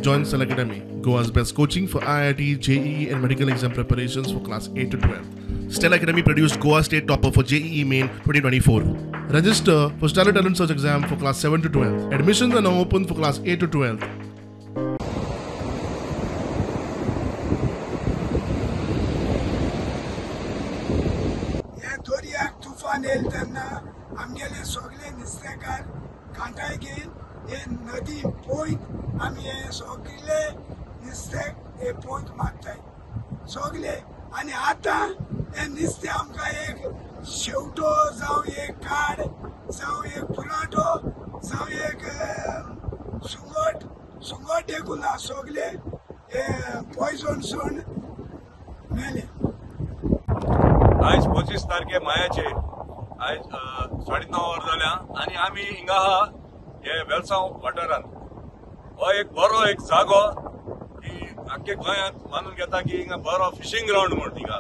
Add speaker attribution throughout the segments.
Speaker 1: Join Stella Academy, Goa's best coaching for IIT, JEE and medical exam preparations for class 8 to 12. Stella Academy produced Goa State Topper for JEE Main 2024. Register for Stella Talent Search exam for class 7 to 12. Admissions are now open for class 8 to 12.
Speaker 2: तुफान येईल तेन्ना आमगेले सगळे नुस्तेकार कांटाय घेवन हे नदी पोयत आमी हे सगळे नुस्तें हे पोयत मारताय सगळे आनी आतां हे नुस्तें आमकां एक शेवटो जावं एक काड जावं एक पुराटो जावं एक सुंगट देखून ना सगळे हे पॉयझनसून मेले.
Speaker 3: आज 25 तारखे मायाचे आज 9:30 वर जाल्या आणि आम्ही हिंगा आहा हे वेलसांव वाठारांत. हो एक बरो एक जागो की आख्खे गोंयांत मानून घेता की हिंगा बरो फिशिंग ग्राउंड म्हण हिंगा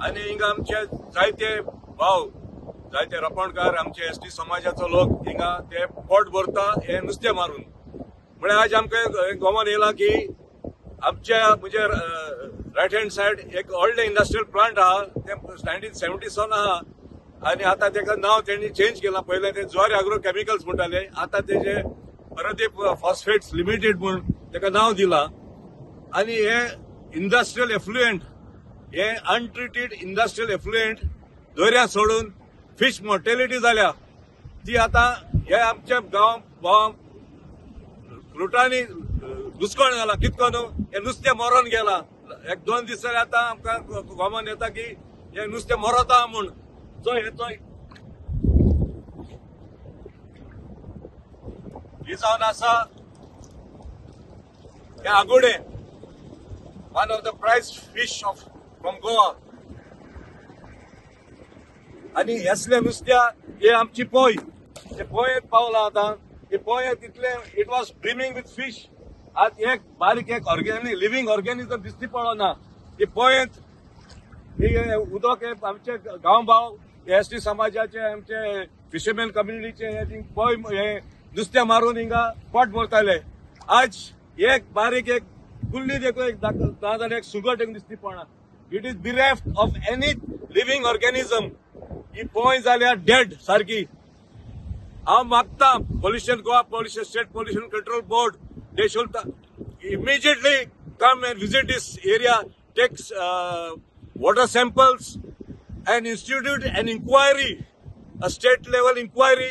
Speaker 3: आणि हिंगा आमचे जायते भाव जायते रापणकार आमचे एसटी समाजाचो लोक हिंगा ते पोट भरता हे नुस्तें मारून. म्हळ्यार आज आमकां गोमान येयला की आमच्या म्हणजे रायट हँड सायड एक ओल्ड इंडस्ट्रियल प्लांट आहा ते 1970 आहा आणि आता तेका नाव त्यांनी चेंज केला. पहिले ते ज्वारी अॅग्रो केमिकल्स म्हणटाले आता तेजे परदीप फॉस्फेट्स लिमिटेड म्हणून तेका नाव दिला. आणि हे इंडस्ट्रियल एफ्लुएंट हे अनट्रिटेड इंडस्ट्रियल एफ्लुएंट दर्या सोडून फिश मॉर्टेलिटी जाल्या ती आता हे आमच्या गांव फ्लुटांनी दुस्कळ जाला कितको न्हू हे नुस्तें मरोन गेला. 1-2 दीस जाले आतां आमकां गोमान येता की हे नुस्तें मरता म्हूण. जो हे जावन आसा हे आगोडे one of the prize fish from Goa आणि हेसले नुस्त्या हे आमची पोय ते पोयेत पावला आता. हे पोयेत इतले it was brimming with fish. आज एक बारीक एक ऑर्गेनिक लिव्हिंग ऑर्गेनिझम दिसती पडना. हे पोयेत उदक हे आमचे गांवभाव एसटी समाजाचे आमचे फिशरमॅन कम्युनिटीचे पोय हे नुस्तें मारून हिंगा पोट भरताले. आज एक बारीक एक कुल्ली देखून एक नाजाल्यार एक सुगट एक दिसती पडना. It is bereft of any living organism. ही पोय जाल्यार डेड सारकी. हांव मागता pollution Goa state pollution control board they should immediately come and visit this area, take water samples and institute an inquiry, a state level inquiry,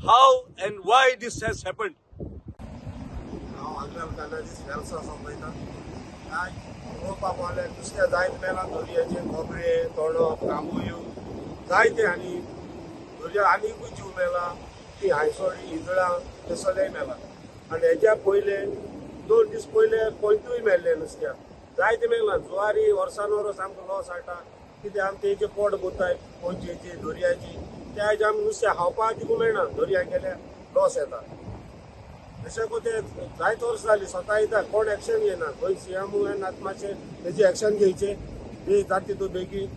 Speaker 3: how and why this has happened.
Speaker 4: Now I'm going to this Velsa somewhere. Europa वाले नुस्तें जायत मेला दर्याचे खोबरे तोडो कांबुयो जायते आनी दर्या आनीकूय जीव मेला ती हायसोडी इजळां ते सगळे मेला. आणि हेच्या पयले 2 दीस पयले पोयतूय मेल्ले नुस्त्या जायते मेला. ज्वारी वर्सान वरस आमकां लॉस हाडटा कित्याक आमी तेजे पोट भरताय पोंचेची दर्याची त्या हेजे आमी नुस्तें खावपाक दिवूंक मेळना. दर्याक गेल्यार लॉस येता. अशें को ते जायत वर्स जाली स्वता येता कोण एक्शन घेयना. गोंय CM आतां मातशें तेजी एक्शन घेवचें ते जाता तितून बेगीन